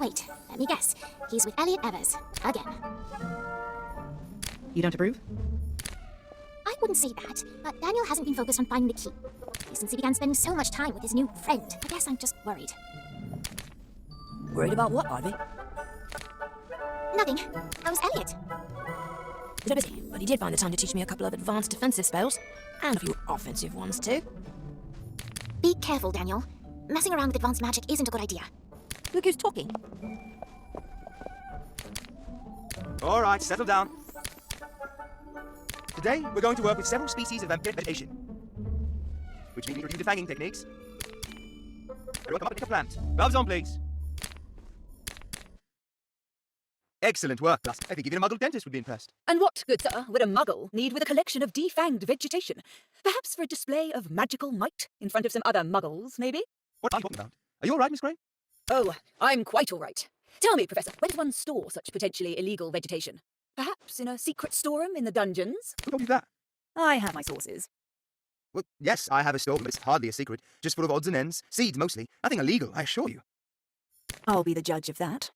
Wait, let me guess. He's with Elliot Evers. Again. You don't approve? I wouldn't say that, but Daniel hasn't been focused on finding the key. Since he began spending so much time with his new friend, I guess I'm just worried. Worried about what, Ivy? Nothing. How's Elliot? He's a bit busy, but he did find the time to teach me a couple of advanced defensive spells, and a few offensive ones too. Be careful, Daniel. Messing around with advanced magic isn't a good idea. Look who's talking. All right, settle down. Today, we're going to work with several species of vampiric vegetation, which means we review the fanging techniques. Everyone come up and pick a plant. Gloves on, please. Excellent work, Gus. I think even a muggle dentist would be impressed. And what, good sir, would a muggle need with a collection of defanged vegetation? Perhaps for a display of magical might in front of some other muggles, maybe? What are you talking about? Are you all right, Miss Crane? Oh, I'm quite all right. Tell me, Professor, where does one store such potentially illegal vegetation? Perhaps in a secret storeroom in the dungeons? Who told you that? I have my sources. Well, yes, I have a store, but it's hardly a secret. Just full of odds and ends. Seeds, mostly. Nothing illegal, I assure you. I'll be the judge of that.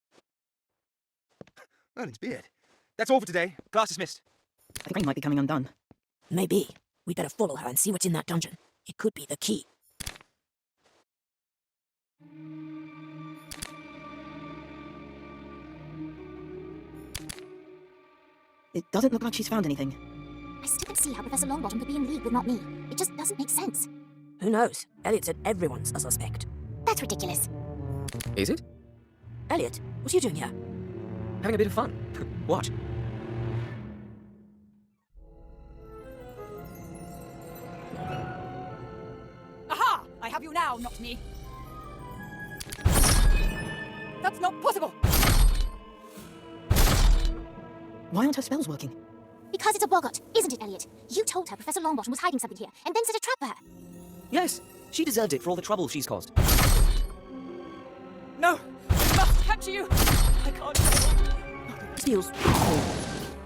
Merlin's beard. That's all for today. Class dismissed. I think Crane might be coming undone. Maybe. We'd better follow her and see what's in that dungeon. It could be the key. It doesn't look like she's found anything. I still don't see how Professor Longbottom could be in league with not me. It just doesn't make sense. Who knows? Elliot said everyone's a suspect. That's ridiculous. Is it? Elliot, what are you doing here? Having a bit of fun. What? Aha! I have you now, not me. That's not possible! Why aren't her spells working? Because it's a boggart, isn't it, Elliot? You told her Professor Longbottom was hiding something here, and then set a trap for her. Yes, she deserved it for all the trouble she's caused. No! I must catch you! I can't. This feels...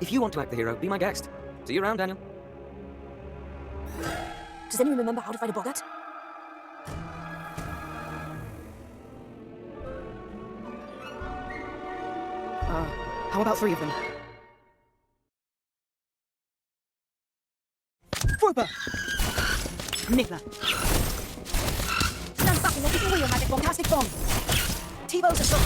If you want to act the hero, be my guest. See you around, Daniel. Does anyone remember how to fight a boggart? How about 3 of them? Froper! Nickler! Stand back and let it away your magic bombastic bomb! T-Bow's a shot!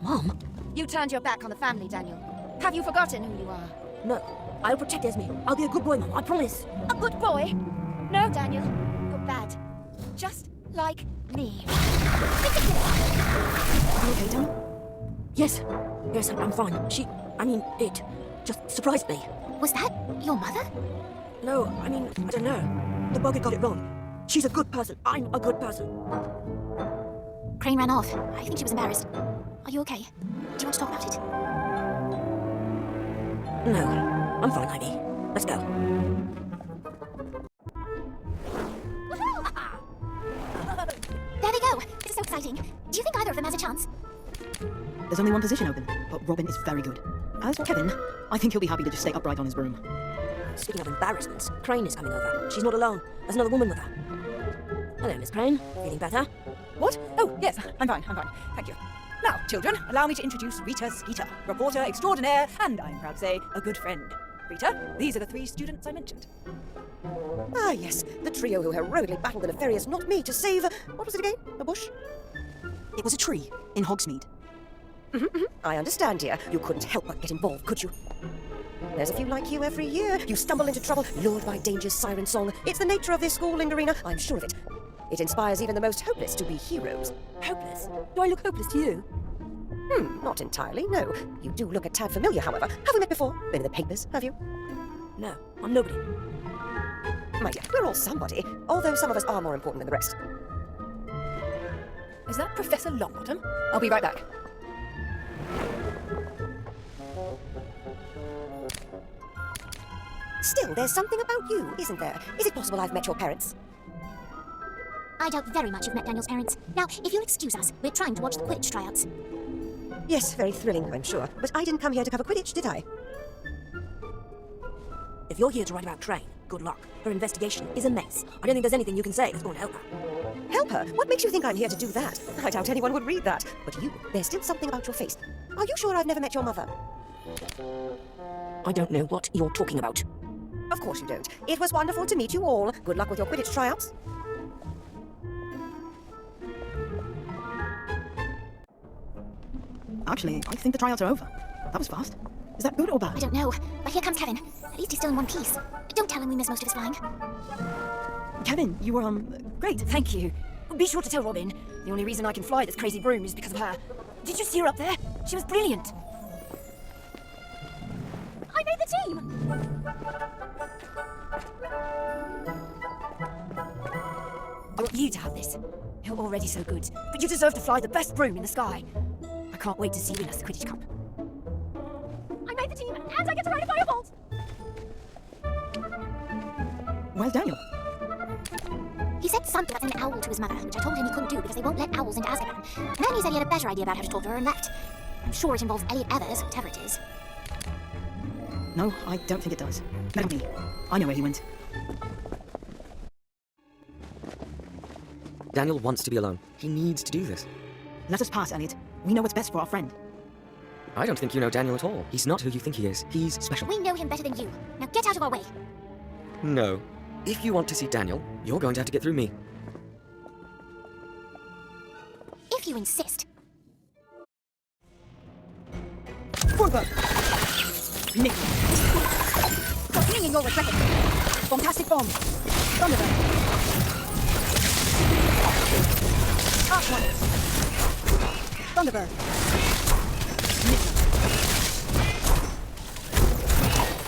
Mom? You turned your back on the family, Daniel. Have you forgotten who you are? No. I'll protect Esme. I'll be a good boy, Mom. I promise. A good boy? No, Daniel. You're bad. Just like me. Are you okay, Tom? Yes. Yes, I'm fine. It just surprised me. Was that your mother? No, I don't know. The boggart got it wrong. She's a good person. I'm a good person. Crane ran off. I think she was embarrassed. Are you okay? Do you want to talk about it? No, I'm fine, Ivy. Let's go. There they go. This is so exciting. Do you think either of them has a chance? There's only one position open, but Robin is very good. As for Kevin, I think he'll be happy to just stay upright on his broom. Speaking of embarrassments, Crane is coming over. She's not alone. There's another woman with her. Hello, Miss Crane. Feeling better? What? Oh, yes, I'm fine. Thank you. Now, children, allow me to introduce Rita Skeeter, reporter extraordinaire, and I'm proud to say, a good friend. Rita, these are the 3 students I mentioned. Ah, yes, the trio who heroically battled the nefarious not me to save... what was it again? A bush? It was a tree in Hogsmeade. I understand, dear. You couldn't help but get involved, could you? There's a few like you every year. You stumble into trouble, lured by danger's siren song. It's the nature of this schooling arena, I'm sure of it. It inspires even the most hopeless to be heroes. Hopeless? Do I look hopeless to you? Not entirely, no. You do look a tad familiar, however. Have we met before? Been in the papers, have you? No, I'm nobody. My dear, we're all somebody, although some of us are more important than the rest. Is that Professor Longbottom? I'll be right back. Still, there's something about you, isn't there? Is it possible I've met your parents? I doubt very much you've met Daniel's parents. Now, if you'll excuse us, we're trying to watch the Quidditch tryouts. Yes, very thrilling, I'm sure. But I didn't come here to cover Quidditch, did I? If you're here to write about Crane, good luck. Her investigation is a mess. I don't think there's anything you can say that's going to help her. Help her? What makes you think I'm here to do that? I doubt anyone would read that. But you, there's still something about your face. Are you sure I've never met your mother? I don't know what you're talking about. Of course you don't. It was wonderful to meet you all. Good luck with your Quidditch tryouts. Actually, I think the tryouts are over. That was fast. Is that good or bad? I don't know, but here comes Kevin. At least he's still in one piece. Don't tell him we missed most of his flying. Kevin, you were, great. Thank you. Be sure to tell Robin. The only reason I can fly this crazy broom is because of her. Did you see her up there? She was brilliant. I made the team! I want you to have this. You're already so good, but you deserve to fly the best broom in the sky. I can't wait to see you win us the Quidditch Cup. I made the team, and I get to ride a firebolt! Where's Daniel? He said something about an owl to his mother, which I told him he couldn't do because they won't let owls into Azkaban. And then he said he had a better idea about how to talk to her and left. I'm sure it involves Elliot Evers, whatever it is. No, I don't think it does. Let me. I know where he went. Daniel wants to be alone. He needs to do this. Let us pass, Elliot. We know what's best for our friend. I don't think you know Daniel at all. He's not who you think he is. He's special. We know him better than you. Now get out of our way. No. If you want to see Daniel, you're going to have to get through me. If you insist. Forward! Nick! Stop flinging your regret. Bombastic bomb. Thunderbird. Arch one. Thunderbird.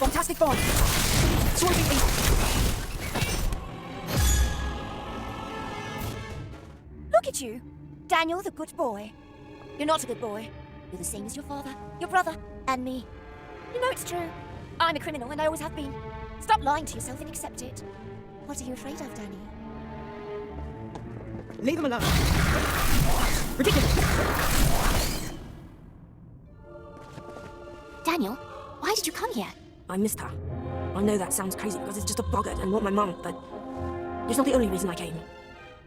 Fantastic bomb. Swordy leap. Look at you, Daniel the good boy. You're not a good boy. You're the same as your father, your brother, and me. You know it's true. I'm a criminal and I always have been. Stop lying to yourself and accept it. What are you afraid of, Danny? Leave him alone. Ridiculous. Daniel, why did you come here? I missed her. I know that sounds crazy because it's just a boggart and not my mum, but it's not the only reason I came.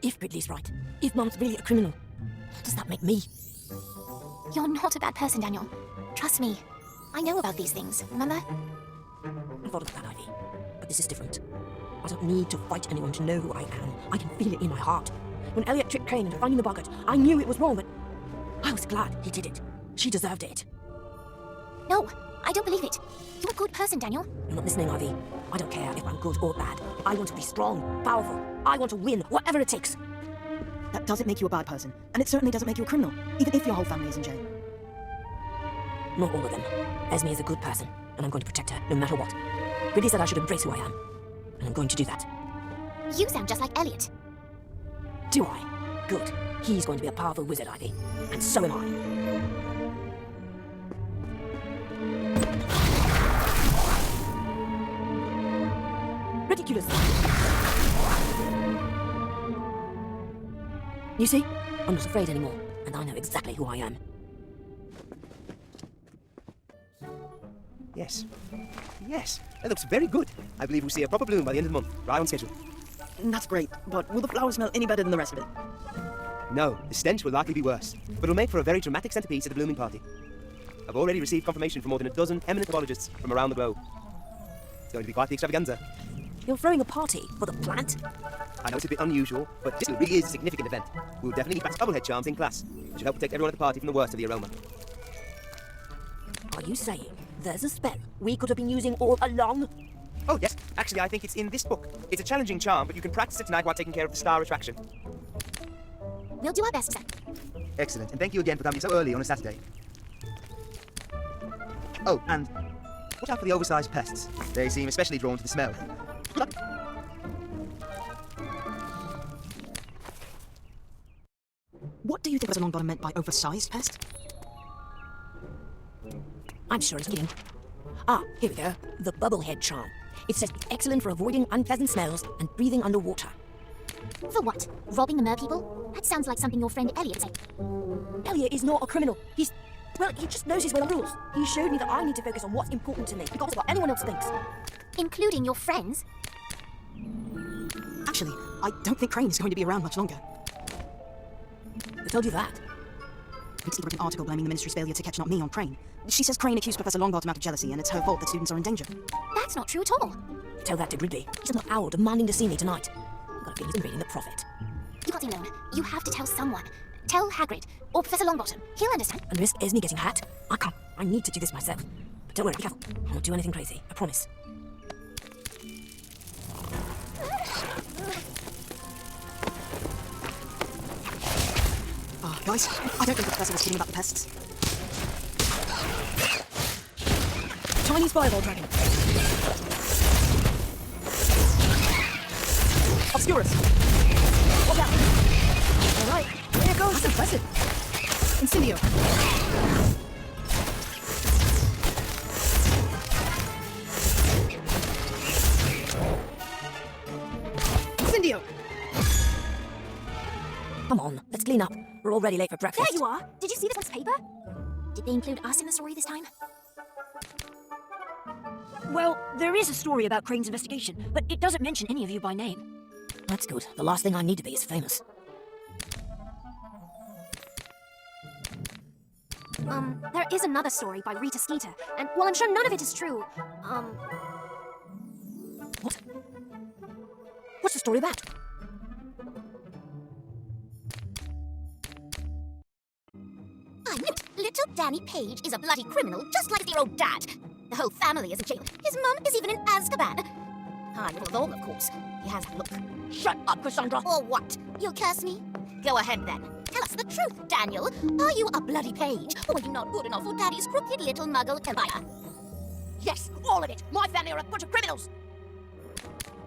If Ridley's right, if Mum's really a criminal, what does that make me? You're not a bad person, Daniel. Trust me. I know about these things, remember? I thought of that, Ivy, but this is different. I don't need to fight anyone to know who I am. I can feel it in my heart. When Elliot tricked Crane into finding the boggart, I knew it was wrong, but I was glad he did it. She deserved it. No, I don't believe it. You're a good person, Daniel. You're not listening, Ivy. I don't care if I'm good or bad. I want to be strong, powerful. I want to win, whatever it takes. That doesn't make you a bad person, and it certainly doesn't make you a criminal, even if your whole family is in jail. Not all of them. Esme is a good person, and I'm going to protect her, no matter what. Ridley said I should embrace who I am, and I'm going to do that. You sound just like Elliot. Do I? Good. He's going to be a powerful wizard, Ivy. And so am I. Ridiculous. You see? I'm not afraid anymore, and I know exactly who I am. Yes. Yes, that looks very good. I believe we'll see a proper bloom by the end of the month, right on schedule. That's great, but will the flowers smell any better than the rest of it? No, the stench will likely be worse, but it'll make for a very dramatic centerpiece at the blooming party. I've already received confirmation from more than a dozen eminent apologists from around the globe. It's going to be quite the extravaganza. You're throwing a party for the plant? I know it's a bit unusual, but this really is a significant event. We'll definitely need practice bubblehead charms in class, which should help protect everyone at the party from the worst of the aroma. Are you saying there's a spell we could have been using all along? Oh, yes. Actually, I think it's in this book. It's a challenging charm, but you can practice it tonight while taking care of the star attraction. We'll do our best, sir. Excellent, and thank you again for coming so early on a Saturday. Oh, and watch out for the oversized pests. They seem especially drawn to the smell. Good luck. What do you think Professor Longbottom meant by oversized pest? I'm sure it's kidding. Ah, here we go. The bubblehead charm. It says it's excellent for avoiding unpleasant smells and breathing underwater. For what? Robbing the mer people? That sounds like something your friend Elliot said. Elliot is not a criminal. Well, he just knows his way on rules. He showed me that I need to focus on what's important to me, regardless of what anyone else thinks. Including your friends? Actually, I don't think Crane is going to be around much longer. Who told you that? Big Steve wrote an article blaming the ministry's failure to catch not me on Crane. She says Crane accused Professor Longbottom out of jealousy, and it's her fault that students are in danger. That's not true at all. Tell that to Gridley. He's an owl demanding to see me tonight. I've got a feeling he's been reading the Prophet. You got alone. You have to tell someone. Tell Hagrid or Professor Longbottom. He'll understand. And risk Esme getting hacked? I can't. I need to do this myself. But don't worry, be careful. I won't do anything crazy. I promise. Guys, I don't think the professor was kidding about the pests. Chinese fireball dragon. Obscurus! Watch out! Alright, here it goes. That's impressive. Incendio. Incendio! Come on, let's clean up. We're already late for breakfast. There you are. Did you see this one's paper? Did they include us in the story this time? Well, there is a story about Crane's investigation, but it doesn't mention any of you by name. That's good. The last thing I need to be is famous. There is another story by Rita Skeeter, and while I'm sure none of it is true, What? What's the story about? I knew it. Little Danny Page is a bloody criminal, just like their old dad. The whole family is in jail. His mum is even in Azkaban. Ah, little Vaughn, of course. He has that look. Shut up, Cassandra! Or what? You'll curse me? Go ahead then. Tell us the truth, Daniel. Are you a bloody page, or are you not good enough for Daddy's crooked little muggle empire? Yes, all of it! My family are a bunch of criminals!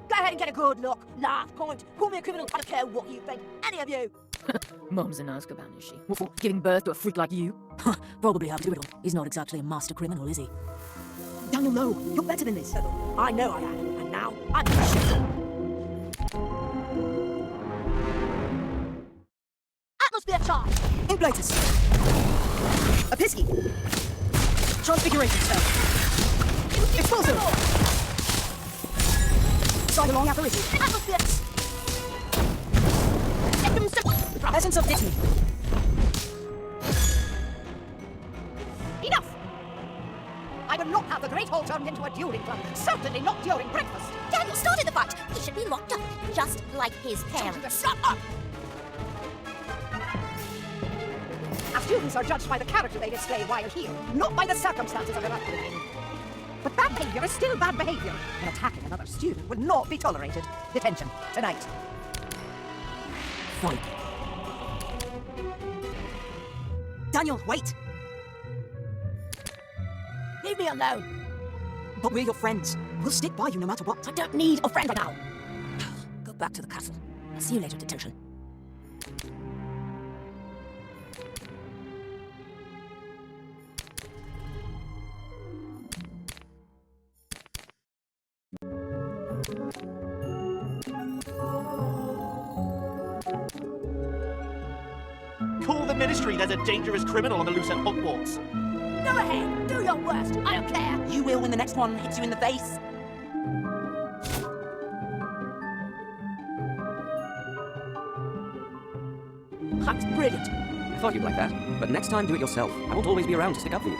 Go ahead and get a good look. Laugh, point, call me a criminal. I don't care what you think. Any of you! Mum's in Azkaban, is she? What for? Giving birth to a freak like you? Probably have to do it all. He's not exactly a master criminal, is he? Daniel, no. You're better than this. I know I am, and now I'm gonna shit. Atmosphere charge! Inflatus. Episky. Transfiguration spell. Expulsive. Sidelong apparition. Atmosphere! Essence of Disney. Enough! I will not have the Great Hall turned into a dueling club. Certainly not during breakfast. Daniel started the fight. He should be locked up, just like his parents. Shut up! Our students are judged by the character they display while here, not by the circumstances of their upbringing. But bad behavior is still bad behavior, and attacking another student would not be tolerated. Detention, tonight. Fine. Daniel, wait. Leave me alone. But we're your friends. We'll stick by you no matter what. I don't need a friend right now. Go back to the castle. I'll see you later at detention. Call the ministry. There's a dangerous criminal on the loose at Hogwarts. Go ahead. Do your worst. I don't care. You will when the next one hits you in the face. That's brilliant. I thought you'd like that, but next time do it yourself. I won't always be around to stick up for you.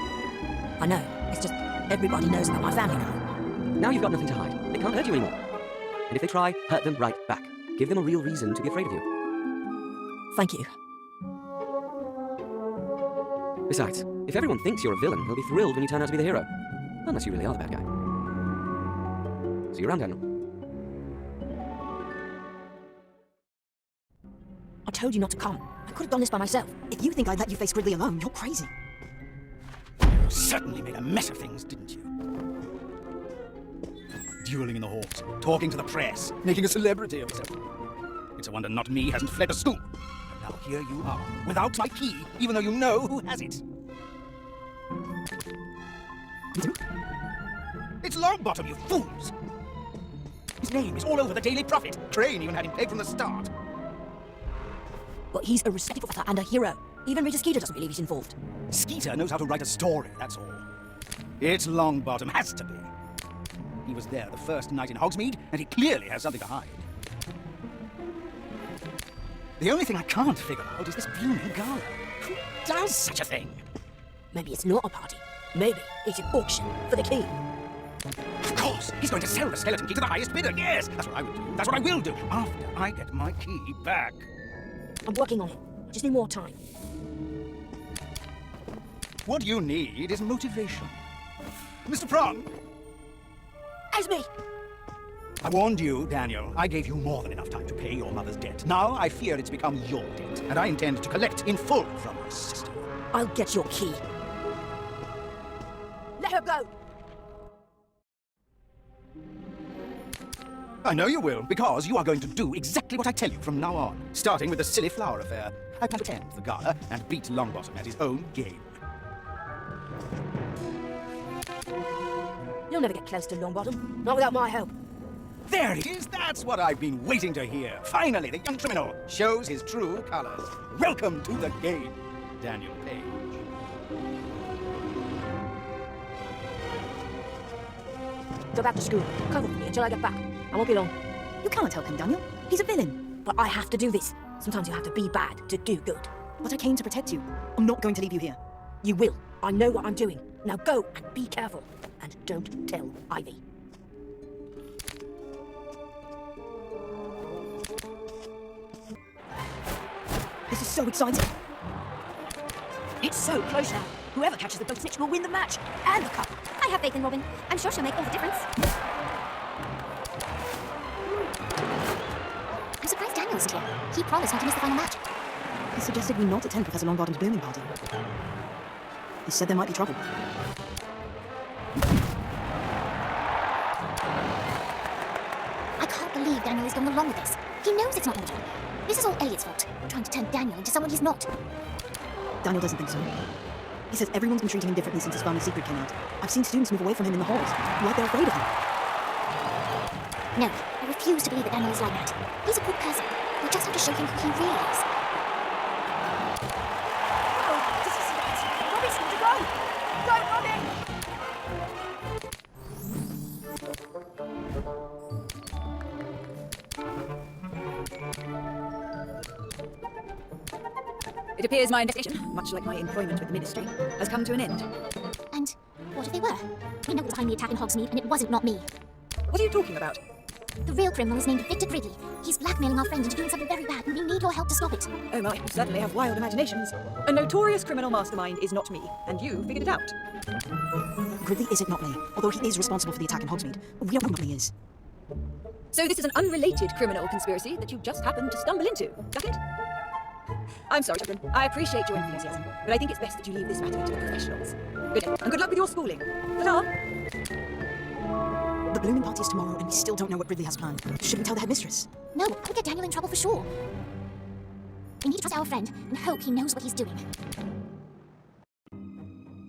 I know. It's just everybody knows about my family now. Now you've got nothing to hide. They can't hurt you anymore. And if they try, hurt them right back. Give them a real reason to be afraid of you. Thank you. Besides, if everyone thinks you're a villain, they'll be thrilled when you turn out to be the hero. Unless you really are the bad guy. See you around, Daniel. I told you not to come. I could have done this by myself. If you think I'd let you face Gridley alone, you're crazy. You certainly made a mess of things, didn't you? Dueling in the halls, talking to the press, making a celebrity of yourself. It's a wonder not me hasn't fled to school. But now here you are, without my key, even though you know who has it. It's Longbottom, you fools! His name is all over the Daily Prophet. Crane even had him pegged from the start. But he's a respected professor and a hero. Even Rita Skeeter doesn't believe he's involved. Skeeter knows how to write a story, that's all. It's Longbottom, has to be. He was there the first night in Hogsmeade, and he clearly has something to hide. The only thing I can't figure out is this blooming gala. Who does such a thing? Maybe it's not a party. Maybe it's an auction for the key. Of course! He's going to sell the skeleton key to the highest bidder, yes! That's what I would do. That's what I will do, after I get my key back. I'm working on it. I just need more time. What you need is motivation. Mr. Prong! Esme! I warned you, Daniel. I gave you more than enough time to pay your mother's debt. Now I fear it's become your debt, and I intend to collect in full from my sister. I'll get your key. Let her go! I know you will, because you are going to do exactly what I tell you from now on, starting with the silly flower affair. I plan to attend the gala and beat Longbottom at his own game. You'll never get close to Longbottom. Not without my help. There it is! That's what I've been waiting to hear. Finally, the young criminal shows his true colors. Welcome to the game, Daniel Page. Go back to school. Cover me until I get back. I won't be long. You can't help him, Daniel. He's a villain. But I have to do this. Sometimes you have to be bad to do good. But I came to protect you. I'm not going to leave you here. You will. I know what I'm doing. Now go and be careful. And don't tell Ivy. This is so exciting. It's so close now. Whoever catches the boat snitch will win the match and the cup. I have faith in Robin. I'm sure she'll make all the difference. I'm surprised Daniel isn't here. He promised not to miss the final match. He suggested we not attend Professor Longbottom's blooming party. He said there might be trouble. I can't believe Daniel is going along with this. He knows it's not order. This is all Elliot's fault, trying to turn Daniel into someone he's not. Daniel doesn't think so. He says everyone's been treating him differently since his family secret came out. I've seen students move away from him in the halls, like they're afraid of him. No, I refuse to believe that Daniel is like that. He's a good person. We just have to show him who he really is. Oh, this is nuts. Robin's got to go. Go, Robin! It appears my investigation, much like my employment with the Ministry, has come to an end. And what if they were? We know who was behind the attack in Hogsmeade, and it wasn't not me. What are you talking about? The real criminal is named Victor Gridley. He's blackmailing our friend into doing something very bad, and we need your help to stop it. Oh my, you certainly have wild imaginations. A notorious criminal mastermind is not me, and you figured it out. Gridley isn't not me, although he is responsible for the attack in Hogsmeade. We don't know what he is. So this is an unrelated criminal conspiracy that you just happened to stumble into, got it? I'm sorry, children. I appreciate your enthusiasm, but I think it's best that you leave this matter to the professionals. Good day, and good luck with your schooling. Ta-ta! The blooming party is tomorrow, and we still don't know what Gridley has planned. Should we tell the headmistress? No, we'll get Daniel in trouble for sure. We need to trust our friend and hope he knows what he's doing.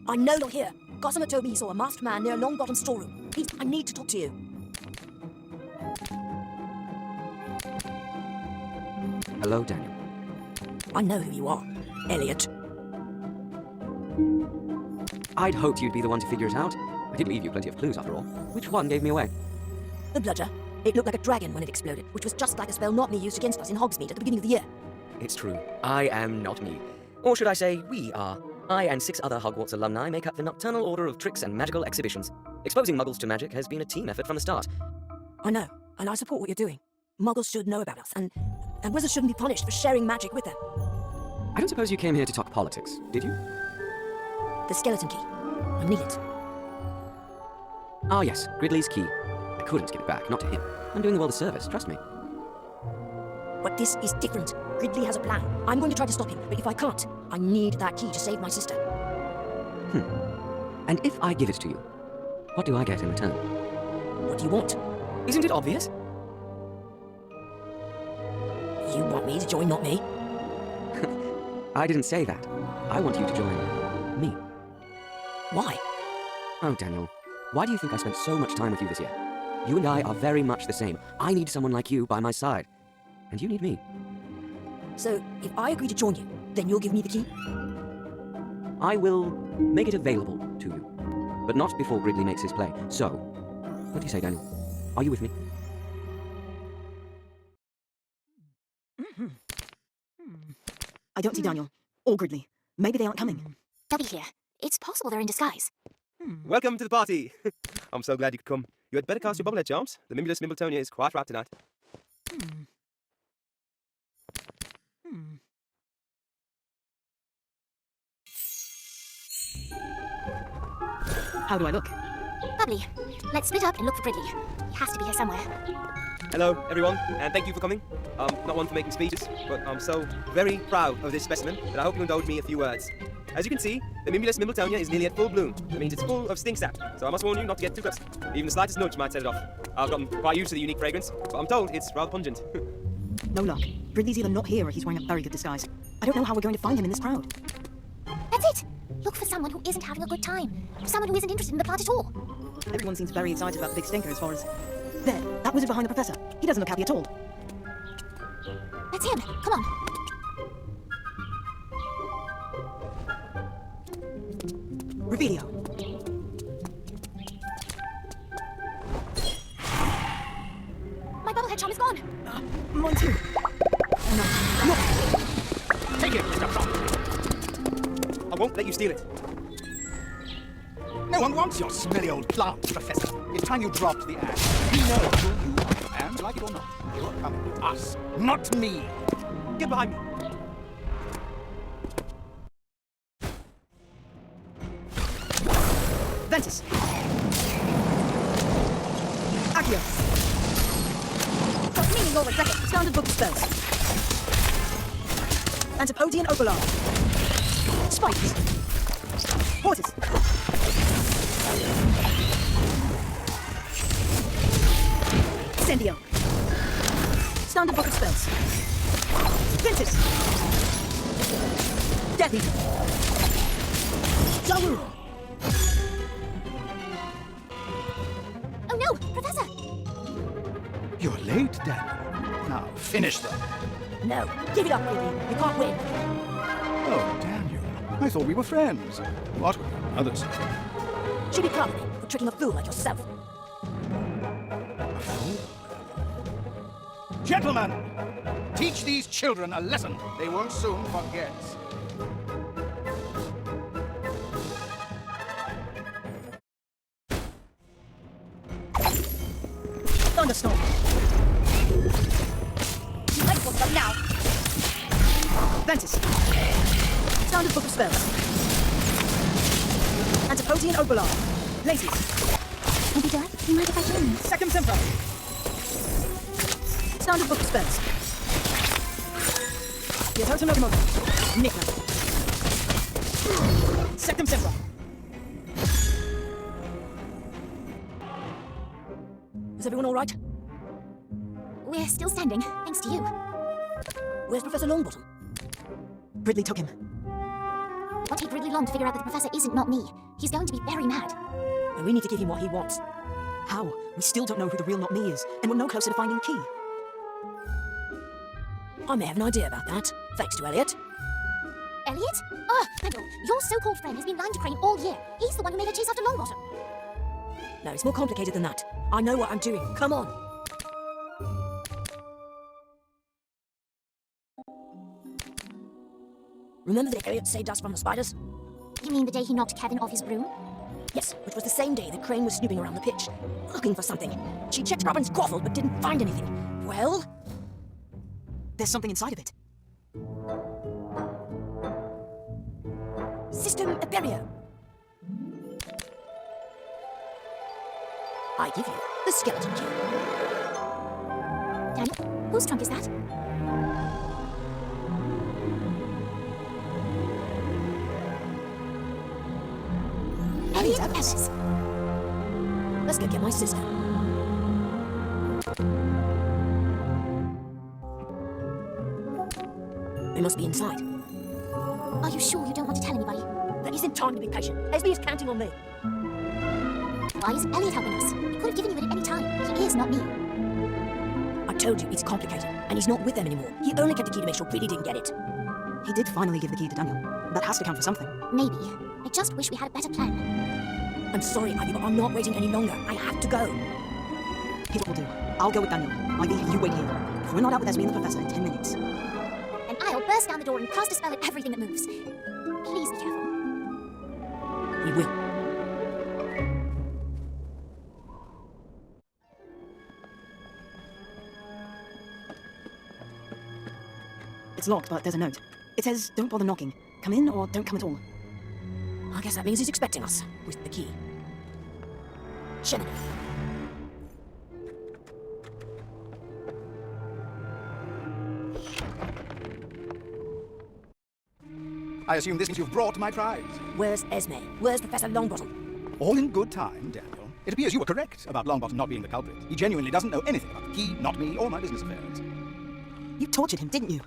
I know you're here. Gossamer told me he saw a masked man near Longbottom's storeroom. Please, I need to talk to you. Hello, Daniel. I know who you are, Elliot. I'd hoped you'd be the one to figure it out. I did leave you plenty of clues, after all. Which one gave me away? The bludger. It looked like a dragon when it exploded, which was just like a spell not me used against us in Hogsmeade at the beginning of the year. It's true. I am not me. Or should I say, we are. I and 6 other Hogwarts alumni make up the Nocturnal Order of Tricks and Magical Exhibitions. Exposing muggles to magic has been a team effort from the start. I know, and I support what you're doing. Muggles should know about us, and wizards shouldn't be punished for sharing magic with them. I don't suppose you came here to talk politics, did you? The skeleton key. I need it. Ah, yes, Gridley's key. I couldn't give it back, not to him. I'm doing the world a service, trust me. But this is different. Gridley has a plan. I'm going to try to stop him, but if I can't, I need that key to save my sister. And if I give it to you, what do I get in return? What do you want? Isn't it obvious? You want me to join, not me? I didn't say that. I want you to join me. Why? Oh, Daniel, why do you think I spent so much time with you this year? You and I are very much the same. I need someone like you by my side. And you need me. So, if I agree to join you, then you'll give me the key? I will make it available to you. But not before Gridley makes his play. So, What do you say, Daniel? Are you with me? I don't see Daniel or Gridley. Maybe they aren't coming. They'll be here. It's possible they're in disguise. Welcome to the party. I'm so glad you could come. You had better cast your bobblehead charms. The Mimulus Mimbletonia is quite right tonight. How do I look? Lovely. Let's split up and look for Gridley. He has to be here somewhere. Hello, everyone, and thank you for coming. I'm not one for making speeches, but I'm so very proud of this specimen that I hope you indulge me a few words. As you can see, the Mimulus Mimbletonia is nearly at full bloom. That means it's full of stink sap, so I must warn you not to get too close. Even the slightest nudge might set it off. I've gotten quite used to the unique fragrance, but I'm told it's rather pungent. No luck. Gridley's either not here or he's wearing a very good disguise. I don't know how we're going to find him in this crowd. That's it. Look for someone who isn't having a good time. Someone who isn't interested in the plot at all. Everyone seems very excited about the big stinker as far as... There, that wizard behind the professor. He doesn't look happy at all. That's him. Come on. Revelio. My bobblehead charm is gone. Mine too. No. Take it, Mr. Prompt. I won't let you steal it. No one wants your smelly old plant, Professor. It's time you dropped the act. We know who you are, and like it or not, you're coming with us, not me. Get behind me. Ventus. Accio. Got meaning over second. Standard book of spells. Antipodian Obolar. Spikes. Horses. Incendio. Standard book of spells. Ventus. Death Eater. Zaru. Oh no, Professor! You're late, Daniel. Now, finish them. No, give it up, Gridley. You can't win. Oh, Daniel. I thought we were friends. What would your mother say? She'd be proud of me for tricking a fool like yourself. A fool? Gentlemen, teach these children a lesson they won't soon forget. Thunderstorm. You might want them now. Ventus. Standard book of spells. Antipodian Obolar. Lazy. Won't be done? You mind if I join? Second Sempra. Standard book of spells. Pietotum Locomotive. Nicknam. Second Sempra. Is everyone all right? We're still standing, thanks to you. Where's Professor Longbottom? Gridley took him. Won't take Gridley long to figure out that the Professor isn't not me. He's going to be very mad. And we need to give him what he wants. How? We still don't know who the real not me is, and we're no closer to finding Key. I may have an idea about that, thanks to Elliot. Elliot? Ah, Randall, your so-called friend has been lying to Crane all year. He's the one who made her chase after Longbottom. No, it's more complicated than that. I know what I'm doing. Come on. Remember the day Elliot saved us from the spiders? You mean the day he knocked Kevin off his broom? Yes, which was the same day that Crane was snooping around the pitch, looking for something. She checked Robin's quaffle but didn't find anything. Well, There's something inside of it. System Aperio. I give you the skeleton key. Daniel, whose trunk is that? Elliot Ellis. Let's go get my sister. We must be inside. Are you sure you don't want to tell anybody? There isn't time to be patient. Esme is counting on me. Why isn't Elliot helping us? He could have given you it at any time. He is not me. I told you it's complicated, and he's not with them anymore. He only kept the key to make sure Greedy didn't get it. He did finally give the key to Daniel. That has to count for something. Maybe. I just wish we had a better plan. I'm sorry, Ivy, but I'm not waiting any longer. I have to go. Here's what we'll do. I'll go with Daniel. Ivy, you wait here. If we're not out with Esme and the Professor in 10 minutes. And I'll burst down the door and cast a spell at everything that moves. Please be careful. We will. It's locked, but there's a note. It says, don't bother knocking. Come in or don't come at all. I guess that means he's expecting us, with the key. Chimney. I assume this means you've brought my prize. Where's Esme? Where's Professor Longbottom? All in good time, Daniel. It appears you were correct about Longbottom not being the culprit. He genuinely doesn't know anything about the key, not me, or my business affairs. You tortured him, didn't you?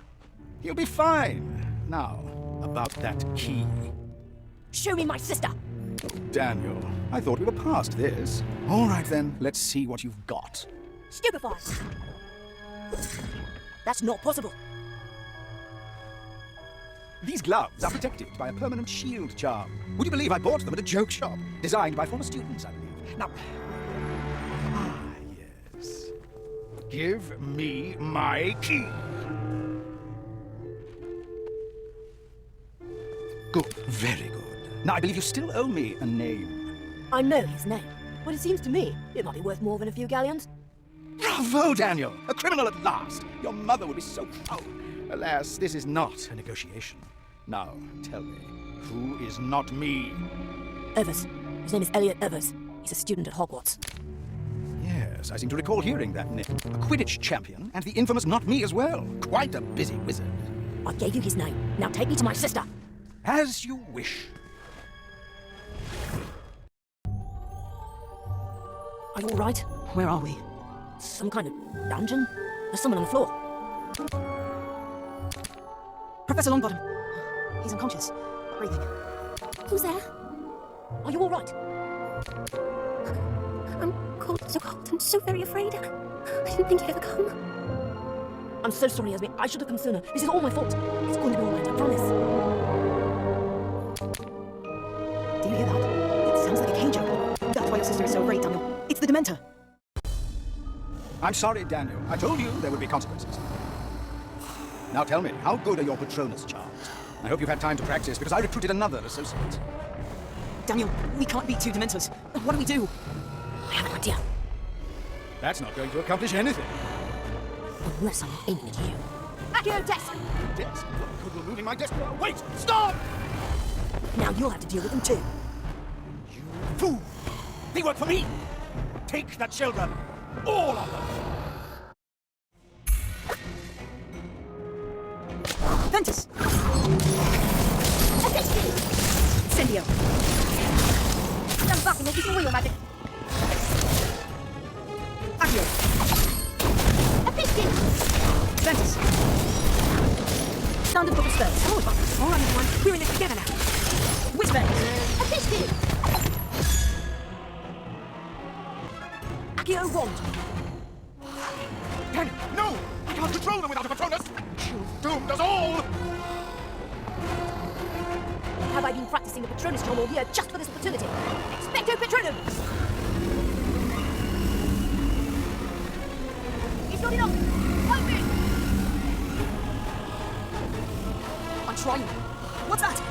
He'll be fine. Now, about that key. Show me my sister! Daniel, I thought we were past this. All right then, let's see what you've got. Stupefied! That's not possible. These gloves are protected by a permanent shield charm. Would you believe I bought them at a joke shop? Designed by former students, I believe. Now... yes. Give me my key. Good, very good. Now, I believe you still owe me a name. I know his name, but it seems to me it might be worth more than a few galleons. Bravo, Daniel! A criminal at last! Your mother will be so proud. Alas, this is not a negotiation. Now, tell me, who is not me? Evers. His name is Elliot Evers. He's a student at Hogwarts. Yes, I seem to recall hearing that name. A Quidditch champion, and the infamous not me as well. Quite a busy wizard. I gave you his name. Now take me to my sister. As you wish. Are you all right? Where are we? Some kind of dungeon? There's someone on the floor. Professor Longbottom. He's unconscious. Not breathing. Who's there? Are you all right? I'm cold. I'm so very afraid. I didn't think you'd ever come. I'm so sorry, Esme. I should have come sooner. This is all my fault. It's going to be all right, I promise. Do you hear that? It sounds like a cage opening. That's why your sister is so afraid, Daniel. It's the Dementor. I'm sorry, Daniel. I told you there would be consequences. Now tell me, how good are your Patronus charms? I hope you've had time to practice, because I recruited another associate. Daniel, we can't beat two Dementors. What do we do? I have an idea. That's not going to accomplish anything. Unless I'm aiming at you. Accio desk! Desk? Good removing my desk. Wait! Stop! Now you'll have to deal with them too. You fool! They work for me! Take the children! All of them! Ventus! Incendio! Some fucking make you some wheel magic. Accio! Ventus! Standard Book of Spells. Oh, all right, everyone. We're in this together now. Whisper! Accio wand. Daniel, no! I can't control them without a Patronus! You've doomed us all! Have I been practicing the Patronus charm all year just for this opportunity? Expecto Patronum! It's not enough! Open! I'm trying. What's that?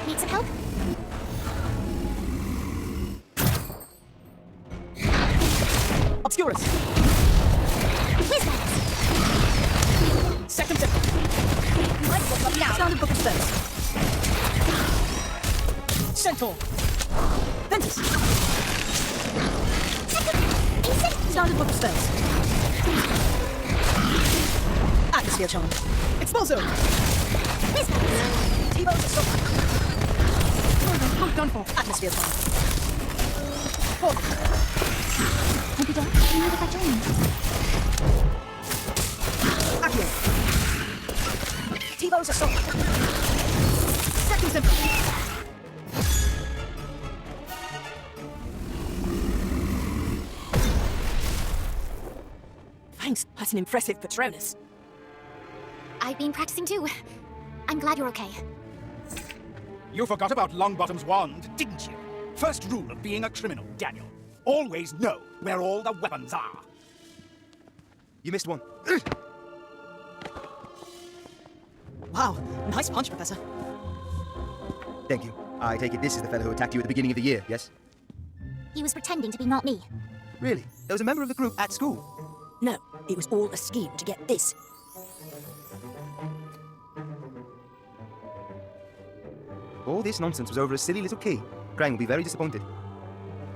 Need some help? Obscurus! Wizards! Second Temple! Might as well come now. Standard Book of Spells. Centaur! Ventus! Standard Book of Spells. Atmosphere Charm. Expulso! Wizards! T-Bone's Assault. I'm done for. Atmosphere Charm. Hold. I'll be done. You know if I join. Accio. T-Bone's Assault. Second Temple. Thanks. That's an impressive Patronus. I've been practicing too. I'm glad you're okay. You forgot about Longbottom's wand, didn't you? First rule of being a criminal, Daniel. Always know where all the weapons are. You missed one. Wow, nice punch, Professor. Thank you. I take it this is the fellow who attacked you at the beginning of the year, yes? He was pretending to be not me. Really? There was a member of the group at school. No, it was all a scheme to get this. All this nonsense was over a silly little key. Krang will be very disappointed.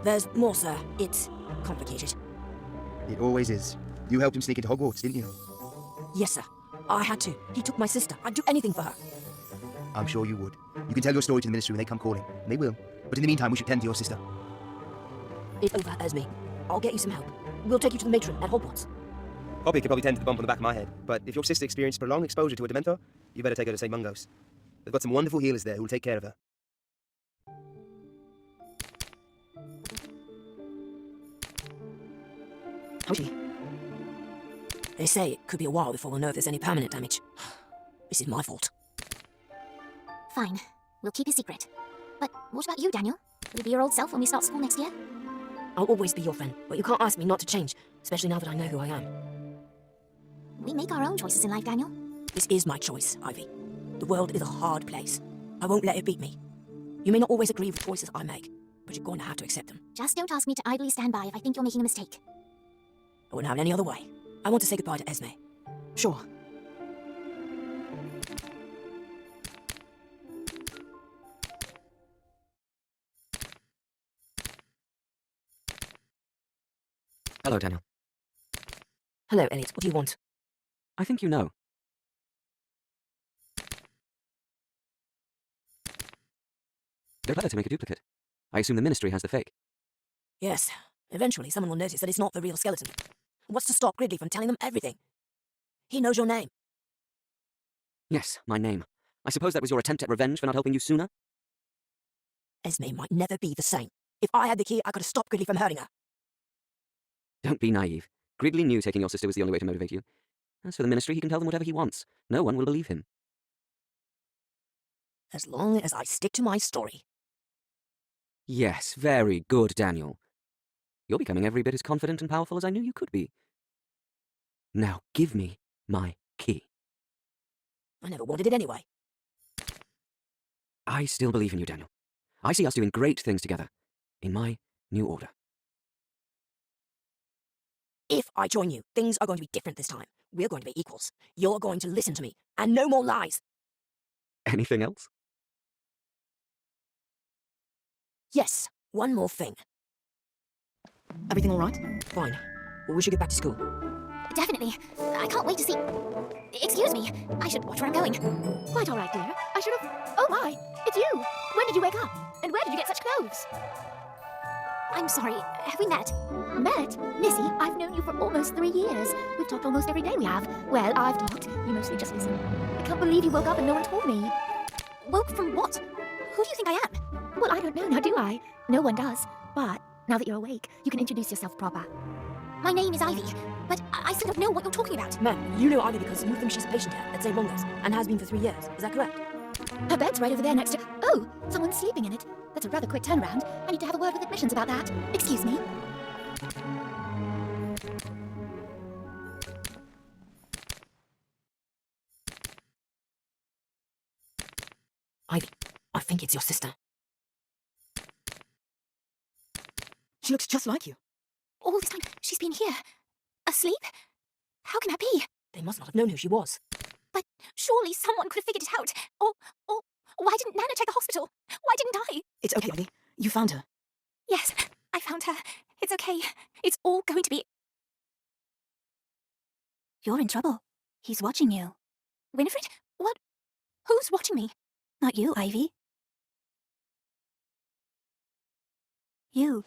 There's more, sir. It's complicated. It always is. You helped him sneak into Hogwarts, didn't you? Yes, sir. I had to. He took my sister. I'd do anything for her. I'm sure you would. You can tell your story to the Ministry when they come calling. And they will. But in the meantime, we should tend to your sister. It's over, Esme. I'll get you some help. We'll take you to the matron at Hogwarts. Poppy could probably tend to the bump on the back of my head, but if your sister experienced prolonged exposure to a Dementor, you better take her to St. Mungo's. They've got some wonderful healers there who will take care of her. How's she? They say it could be a while before we'll know if there's any permanent damage. This is my fault. Fine. We'll keep his secret. But what about you, Daniel? Will you be your old self when we start school next year? I'll always be your friend, but you can't ask me not to change, especially now that I know who I am. We make our own choices in life, Daniel. This is my choice, Ivy. The world is a hard place. I won't let it beat me. You may not always agree with the choices I make, but you're going to have to accept them. Just don't ask me to idly stand by if I think you're making a mistake. I wouldn't have it any other way. I want to say goodbye to Esme. Sure. Hello, Daniel. Hello, Elliot. What do you want? I think you know. They're better to make a duplicate. I assume the Ministry has the fake. Yes. Eventually, someone will notice that it's not the real skeleton. What's to stop Gridley from telling them everything? He knows your name. Yes, my name. I suppose that was your attempt at revenge for not helping you sooner? Esme might never be the same. If I had the key, I could have stopped Gridley from hurting her. Don't be naive. Gridley knew taking your sister was the only way to motivate you. As for the Ministry, he can tell them whatever he wants. No one will believe him. As long as I stick to my story. Yes, very good, Daniel. You're becoming every bit as confident and powerful as I knew you could be. Now give me my key. I never wanted it anyway. I still believe in you, Daniel. I see us doing great things together. In my new order. If I join you, things are going to be different this time. We're going to be equals. You're going to listen to me, and no more lies. Anything else? Yes, one more thing. Everything all right? Fine. Well, we should get back to school. Definitely. I can't wait to see... Excuse me. I should watch where I'm going. Quite all right, dear. I should have... Oh, my. It's you. When did you wake up? And where did you get such clothes? I'm sorry. Have we met? Met? Missy, I've known you for almost 3 years. We've talked almost every day we have. Well, I've talked. You mostly just listen. I can't believe you woke up and no one told me. Woke from what? Who do you think I am? Well, I don't know, now do I? No one does. But now that you're awake, you can introduce yourself proper. My name is Ivy, but I still don't know what you're talking about. Ma'am, you know Ivy because you think she's a patient here at St. Mungo's and has been for 3 years. Is that correct? Her bed's right over there next to... Oh, someone's sleeping in it. That's a rather quick turnaround. I need to have a word with admissions about that. Excuse me. Ivy, I think it's your sister. She looks just like you. All this time, she's been here. Asleep? How can that be? They must not have known who she was. But surely someone could have figured it out. Or why didn't Nana check the hospital? Why didn't I? It's okay, Ivy. You found her. Yes, I found her. It's okay. It's all going to be... You're in trouble. He's watching you. Winifred? What? Who's watching me? Not you, Ivy. You.